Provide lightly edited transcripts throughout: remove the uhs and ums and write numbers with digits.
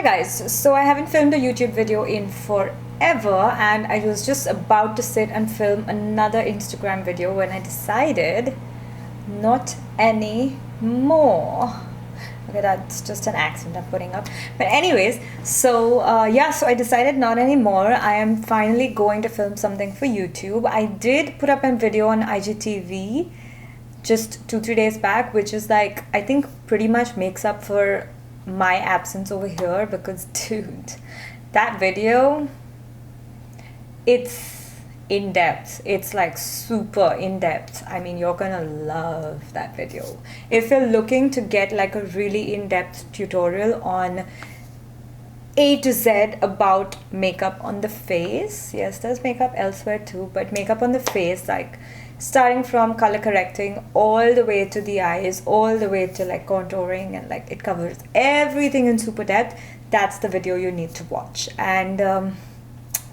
guys, so I haven't filmed a YouTube video in forever and I was just about to sit and film another Instagram video when I decided not anymore. Okay, that's just an accent I'm putting up. But anyways, so I decided not anymore. I am finally going to film something for YouTube. I did put up a video on IGTV just 2-3 days back, which is like, I think pretty much makes up for my absence over here, because dude, that video, it's in depth. It's like super in depth. I mean, you're gonna love that video. If you're looking to get like a really in-depth tutorial on A to Z about makeup on the face, yes, there's makeup elsewhere too, but makeup on the face, like starting from color correcting all the way to the eyes, all the way to like contouring, and like it covers everything in super depth, that's the video you need to watch. And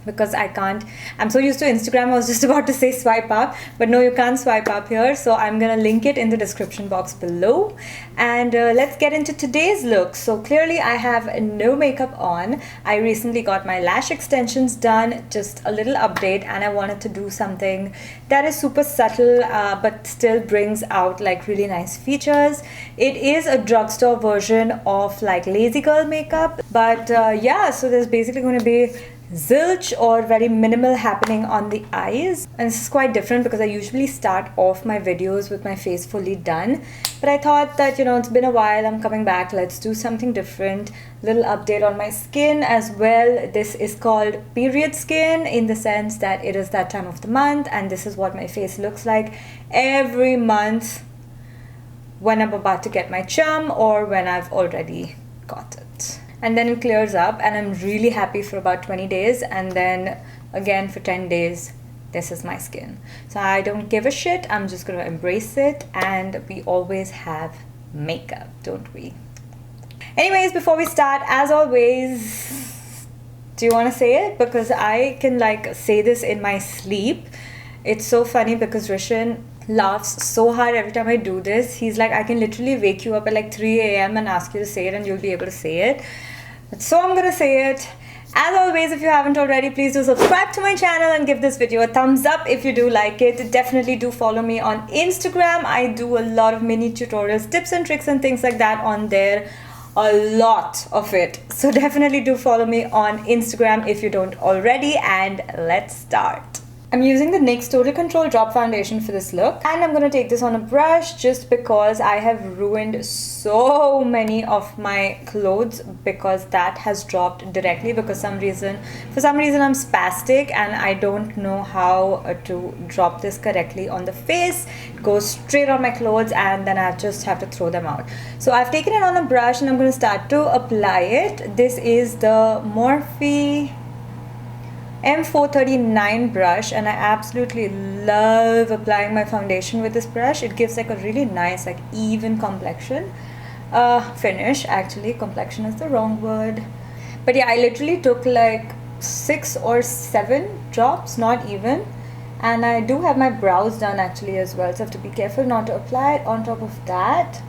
because I'm so used to Instagram, I was just about to say swipe up, but no, you can't swipe up here, so I'm gonna link it in the description box below. And let's get into today's look. So clearly I have no makeup on. I recently got my lash extensions done, just a little update, and I wanted to do something that is super subtle but still brings out like really nice features. It is a drugstore version of like lazy girl makeup, but yeah, so there's basically going to be zilch or very minimal happening on the eyes, and this is quite different because I usually start off my videos with my face fully done, but I thought that, you know, it's been a while, I'm coming back, let's do something different. Little update on my skin as well. This is called period skin in the sense that it is that time of the month, and this is what my face looks like every month when I'm about to get my chum or when I've already got it. And then it clears up, and I'm really happy for about 20 days, and then again for 10 days this is my skin. So I don't give a shit, I'm just gonna embrace it, and we always have makeup, don't we? Anyways, before we start, as always, do you want to say it? Because I can like say this in my sleep. It's so funny because Rishan laughs so hard every time I do this. He's like, I can literally wake you up at like 3 a.m. and ask you to say it and you'll be able to say it. So I'm gonna say it. As always, if you haven't already, please do subscribe to my channel and give this video a thumbs up if you do like it. Definitely do follow me on Instagram. I do a lot of mini tutorials, tips and tricks and things like that on there. A lot of it. So definitely do follow me on Instagram if you don't already, and let's start. I'm using the NYX Total Control Drop Foundation for this look, and I'm going to take this on a brush just because I have ruined so many of my clothes because that has dropped directly because for some reason I'm spastic and I don't know how to drop this correctly on the face. It goes straight on my clothes and then I just have to throw them out. So I've taken it on a brush and I'm going to start to apply it. This is the Morphe M439 brush, and I absolutely love applying my foundation with this brush. It gives like a really nice like even complexion finish. Actually, complexion is the wrong word, but yeah, I literally took like 6 or 7 drops, not even, and I do have my brows done actually as well, so I have to be careful not to apply it on top of that.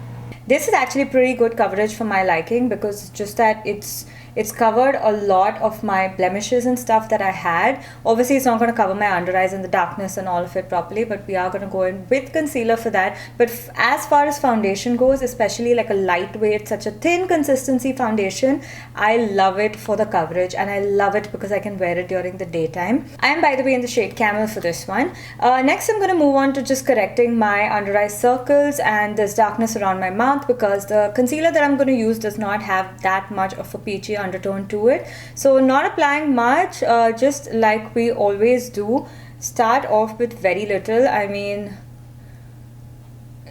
This is actually pretty good coverage for my liking because just that it's covered a lot of my blemishes and stuff that I had. Obviously, it's not going to cover my under eyes and the darkness and all of it properly, but we are going to go in with concealer for that. But as far as foundation goes, especially like a lightweight, such a thin consistency foundation, I love it for the coverage, and I love it because I can wear it during the daytime. I am, by the way, in the shade Camel for this one. Next, I'm going to move on to just correcting my under eye circles and this darkness around my mouth because the concealer that I'm going to use does not have that much of a peachy undertone to it. So not applying much, just like we always do, start off with very little. I mean,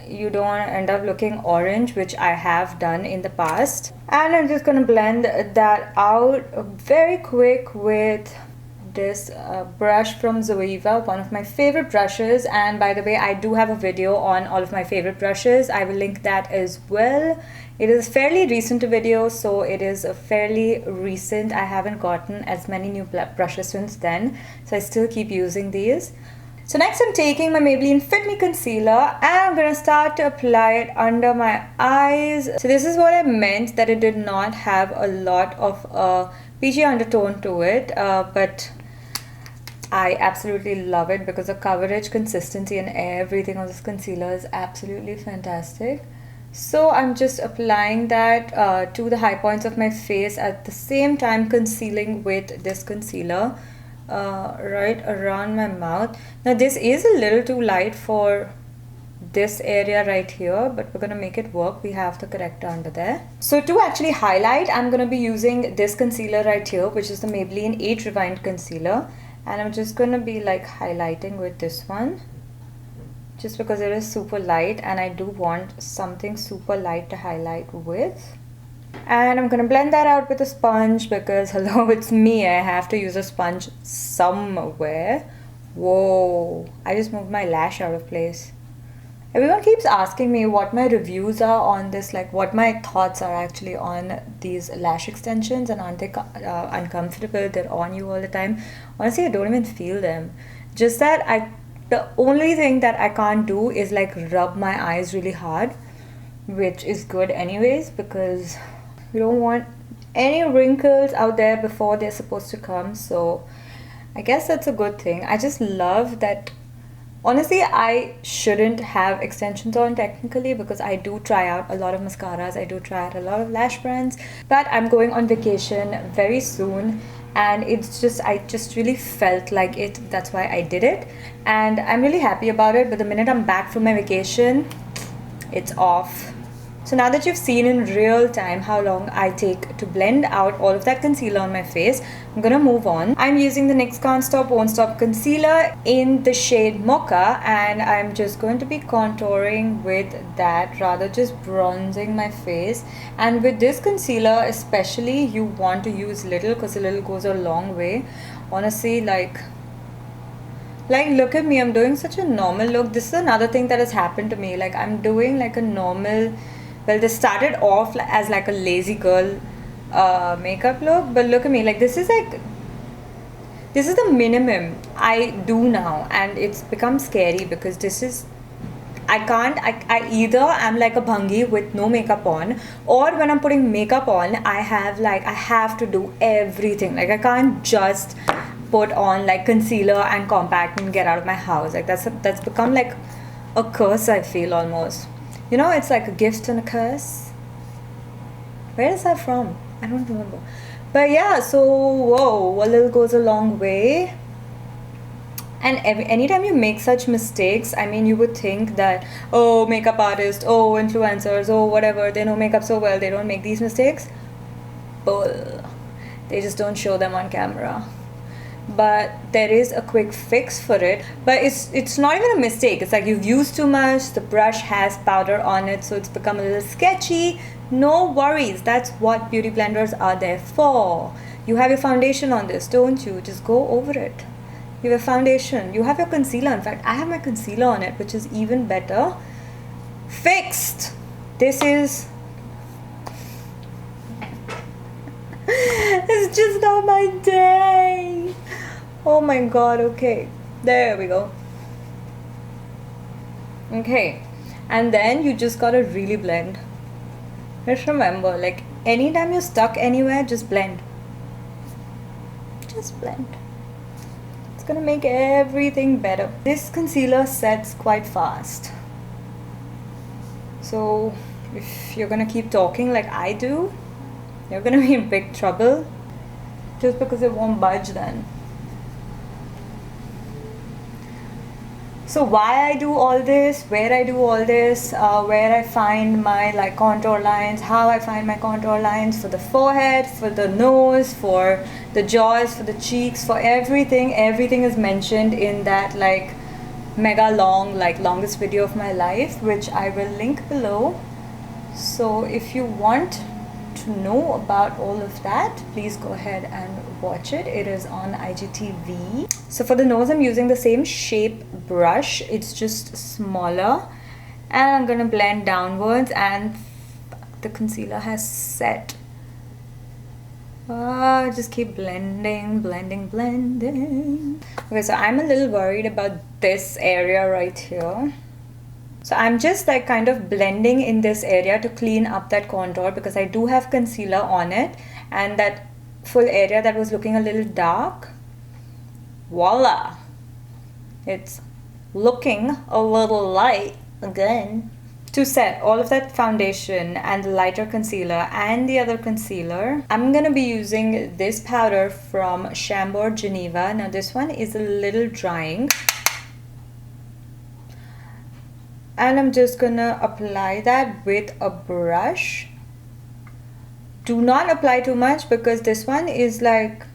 you don't want to end up looking orange, which I have done in the past. And I'm just going to blend that out very quick with this brush from Zoeva, one of my favorite brushes. And by the way, I do have a video on all of my favorite brushes. I will link that as well. It is a fairly recent video, so it is a fairly recent. I haven't gotten as many new brushes since then, so I still keep using these. So next I'm taking my Maybelline Fit Me Concealer and I'm going to start to apply it under my eyes. So this is what I meant, that it did not have a lot of peachy undertone to it, but I absolutely love it because the coverage, consistency and everything of this concealer is absolutely fantastic. So I'm just applying that to the high points of my face, at the same time concealing with this concealer right around my mouth. Now this is a little too light for this area right here, but we're gonna make it work. We have the corrector under there. So to actually highlight, I'm gonna be using this concealer right here, which is the Maybelline Age Refined Concealer, and I'm just gonna be like highlighting with this one, just because it is super light and I do want something super light to highlight with. And I'm gonna blend that out with a sponge because hello, it's me, I have to use a sponge somewhere. Whoa, I just moved my lash out of place. Everyone keeps asking me what my reviews are on this, like what my thoughts are actually on these lash extensions, and aren't they uncomfortable? They're on you all the time. Honestly, I don't even feel them. Just that the only thing that I can't do is like rub my eyes really hard, which is good anyways because we don't want any wrinkles out there before they're supposed to come. So I guess that's a good thing. I just love that. Honestly, I shouldn't have extensions on technically because I do try out a lot of mascaras, I do try out a lot of lash brands, but I'm going on vacation very soon and it's just, I just really felt like it, that's why I did it, and I'm really happy about it. But the minute I'm back from my vacation, it's off. So now that you've seen in real time how long I take to blend out all of that concealer on my face, I'm gonna move on. I'm using the NYX Can't Stop Won't Stop concealer in the shade Mocha, and I'm just going to be contouring with that, rather just bronzing my face. And with this concealer especially, you want to use little because a little goes a long way. Honestly, like look at me, I'm doing such a normal look. This is another thing that has happened to me. Like I'm doing like a normal, well, this started off as like a lazy girl makeup look, but look at me, like this is the minimum I do now, and it's become scary because this is, I either am like a bhangi with no makeup on, or when I'm putting makeup on, I have to do everything. Like I can't just put on like concealer and compact and get out of my house. Like that's become like a curse, I feel, almost. You know, it's like a gift and a curse. Where is that from? I don't remember. But yeah, so whoa, a little goes a long way. And anytime you make such mistakes, I mean, you would think that, oh, makeup artists, oh, influencers, oh, whatever, they know makeup so well, they don't make these mistakes. Bull. They just don't show them on camera. But there is a quick fix for it. But it's not even a mistake. It's like you've used too much, the brush has powder on it, so it's become a little sketchy. No worries, that's what beauty blenders are there for. You have your foundation on this, don't you? Just go over it. You have a foundation, you have your concealer. In fact, I have my concealer on it, which is even better. Fixed. This is it's just not my day. Oh my god, okay. There we go. Okay. And then you just gotta really blend. Just remember, like anytime you're stuck anywhere, just blend. Just blend. It's gonna make everything better. This concealer sets quite fast. So if you're gonna keep talking like I do, you're gonna be in big trouble. Just because it won't budge then. So why I do all this, where I do all this, where I find my like contour lines, how I find my contour lines for the forehead, for the nose, for the jaws, for the cheeks, for everything is mentioned in that like mega long, like longest video of my life, which I will link below. So if you want to know about all of that, please go ahead and watch it. It is on IGTV. So for the nose, I'm using the same shape brush. It's just smaller, and I'm gonna blend downwards, and the concealer has set. Just keep blending. Okay, so I'm a little worried about this area right here. So I'm just like kind of blending in this area to clean up that contour, because I do have concealer on it, and that full area that was looking a little dark, voila, it's looking a little light again. To set all of that foundation and the lighter concealer and the other concealer, I'm gonna be using this powder from Chambor Geneva. Now this one is a little drying, and I'm just gonna apply that with a brush. Do not apply too much, because this one is like,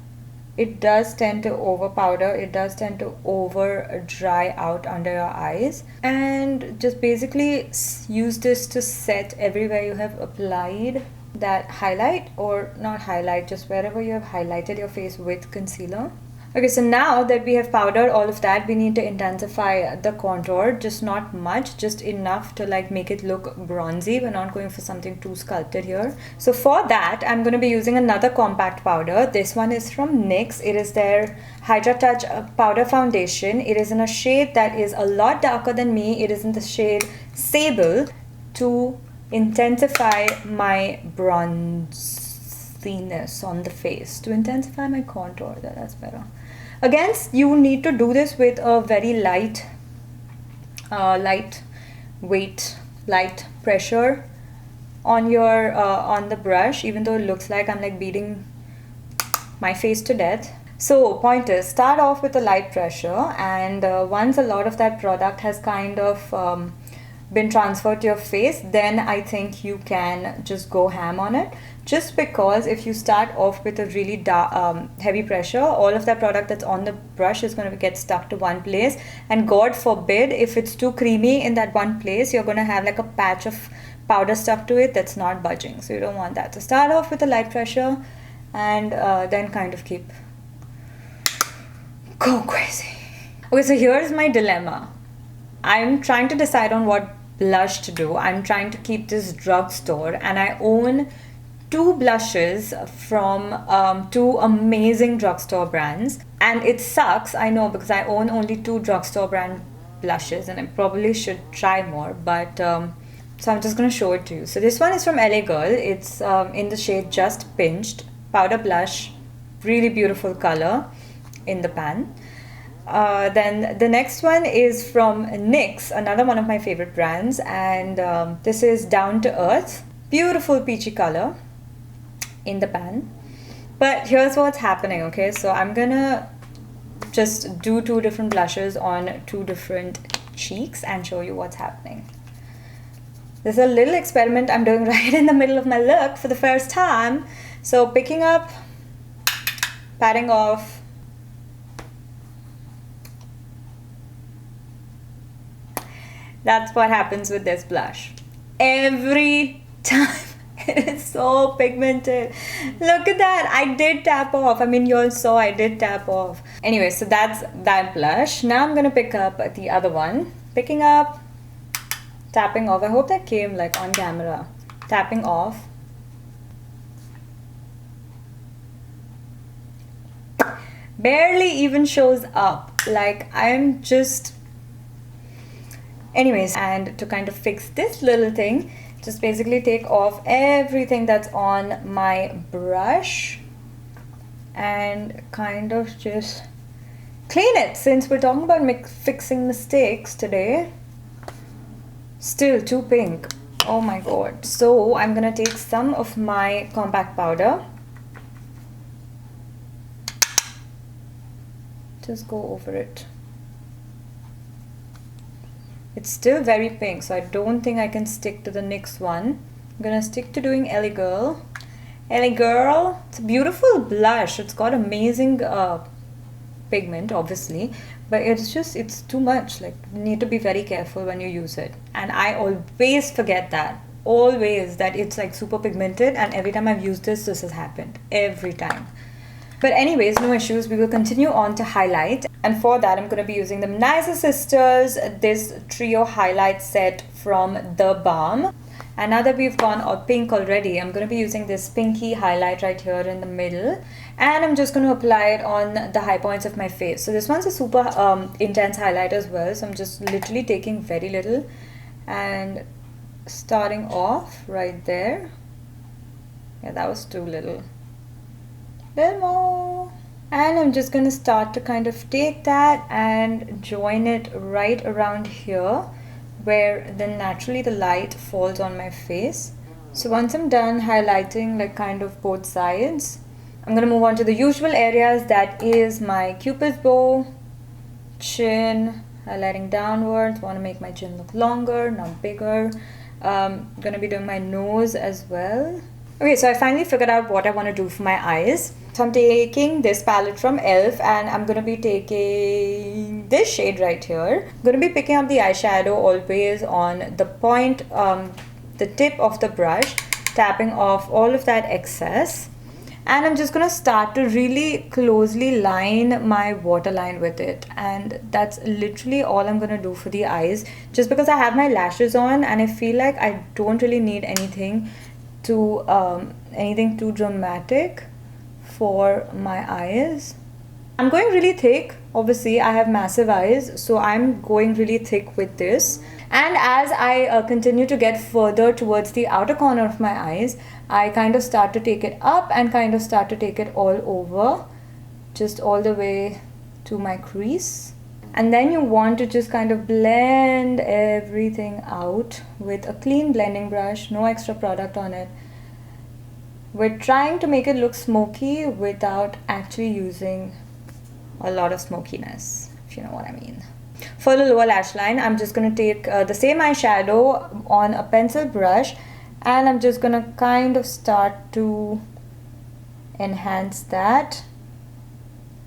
it does tend to over powder, it does tend to over dry out under your eyes. And just basically use this to set everywhere you have applied that highlight, or not highlight, just wherever you have highlighted your face with concealer. Okay, so now that we have powdered all of that, we need to intensify the contour, just not much, just enough to like make it look bronzy. We're not going for something too sculpted here. So for that, I'm going to be using another compact powder. This one is from NYX. It is their Hydra Touch Powder Foundation. It is in a shade that is a lot darker than me. It is in the shade Sable, to intensify my bronziness on the face, to intensify my contour. That's better. Again, you need to do this with a very light pressure on your on the brush, even though it looks like I'm like beating my face to death. So point is, start off with a light pressure, and once a lot of that product has kind of been transferred to your face, then I think you can just go ham on it. Just because if you start off with a really heavy pressure, all of that product that's on the brush is going to get stuck to one place, and God forbid if it's too creamy in that one place, you're going to have like a patch of powder stuck to it that's not budging. So you don't want that. So start off with a light pressure, and then kind of go crazy. Okay, so here's my dilemma. I'm trying to decide on what blush to do. I'm trying to keep this Drugstore, and I own two blushes from two amazing Drugstore brands, and it sucks, I know, because I own only two Drugstore brand blushes and I probably should try more, but so I'm just going to show it to you. So this one is from LA Girl. It's in the shade Just Pinched powder blush, really beautiful color in the pan. Then the next one is from NYX, another one of my favorite brands, and this is Down to Earth, beautiful peachy color in the pan. But here's what's happening, okay? So I'm gonna just do two different blushes on two different cheeks and show you what's happening. This is a little experiment I'm doing right in the middle of my look for the first time. So picking up, patting off, that's what happens with this blush every time. It is so pigmented. Look at that. I did tap off. I mean, you all saw I did tap off. Anyway, so that's that blush. Now I'm gonna pick up the other one. Picking up, tapping off. I hope that came like on camera. Tapping off. Barely even shows up. Like, I'm just... Anyways, and to kind of fix this little thing, just basically take off everything that's on my brush and kind of just clean it, since we're talking about fixing mistakes today. Still too pink. Oh my god. So I'm gonna take some of my compact powder. Just go over it. It's still very pink, so I don't think I can stick to the NYX one. I'm gonna stick to doing LA Girl. LA Girl, it's a beautiful blush. It's got amazing pigment, obviously, but it's too much. Like, you need to be very careful when you use it. And I always forget that. Always, that it's like super pigmented, and every time I've used this has happened. Every time. But anyways, no issues. We will continue on to highlight. And for that, I'm going to be using the Manizer Sisters, this trio highlight set from the Balm. And now that we've gone all pink already, I'm going to be using this pinky highlight right here in the middle. And I'm just going to apply it on the high points of my face. So this one's a super intense highlight as well. So I'm just literally taking very little and starting off right there. Yeah, that was too little. Little more. And I'm just going to start to kind of take that and join it right around here, where then naturally the light falls on my face. So once I'm done highlighting like kind of both sides, I'm going to move on to the usual areas, that is my cupid's bow, chin, highlighting downwards. Want to make my chin look longer, not bigger. I'm going to be doing my nose as well. Okay, so I finally figured out what I want to do for my eyes. So I'm taking this palette from e.l.f. and I'm going to be taking this shade right here. I'm going to be picking up the eyeshadow always on the point, the tip of the brush, tapping off all of that excess. And I'm just going to start to really closely line my waterline with it. And that's literally all I'm going to do for the eyes. Just because I have my lashes on and I feel like I don't really need anything too dramatic for my eyes. I'm going really thick. Obviously, I have massive eyes, so I'm going really thick with this. And as I continue to get further towards the outer corner of my eyes, I kind of start to take it up and kind of start to take it all over, just all the way to my crease. And then you want to just kind of blend everything out with a clean blending brush, no extra product on it. We're trying to make it look smoky without actually using a lot of smokiness, if you know what I mean. For the lower lash line, I'm just going to take the same eyeshadow on a pencil brush, and I'm just going to kind of start to enhance that.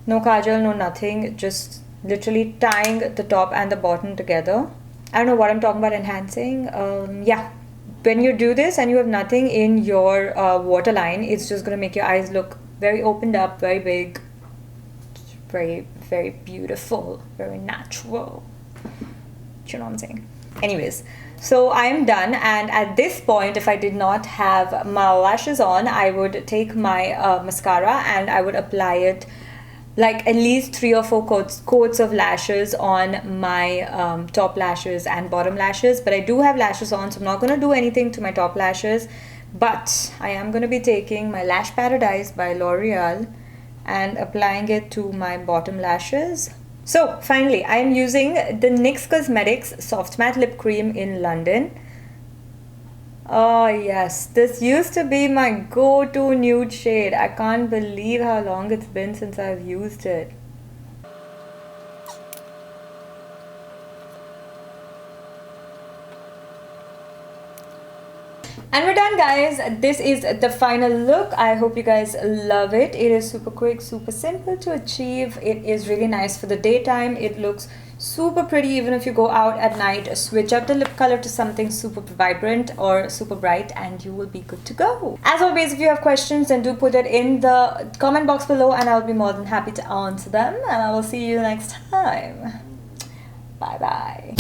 No kajal, no nothing, just literally tying the top and the bottom together. I don't know what I'm talking about enhancing. Yeah, when you do this and you have nothing in your waterline, it's just going to make your eyes look very opened up, very big, very, very beautiful, very natural. You know what I'm saying? Anyways, so I'm done, and at this point, if I did not have my lashes on, I would take my mascara and I would apply it like at least 3 or 4 coats of lashes on my top lashes and bottom lashes. But I do have lashes on, so I'm not going to do anything to my top lashes. But I am going to be taking my Lash Paradise by L'Oreal and applying it to my bottom lashes. So finally, I am using the NYX Cosmetics Soft Matte Lip Cream in London. Oh yes, this used to be my go-to nude shade. I can't believe how long it's been since I've used it. And we're done, guys. This is the final look. I hope you guys love it. It is super quick, super simple to achieve. It is really nice for the daytime. It looks super pretty even if you go out at night. Switch up the lip color to something super vibrant or super bright and you will be good to go. As always, if you have questions, then do put it in the comment box below and I'll be more than happy to answer them. And I will see you next time. Bye bye.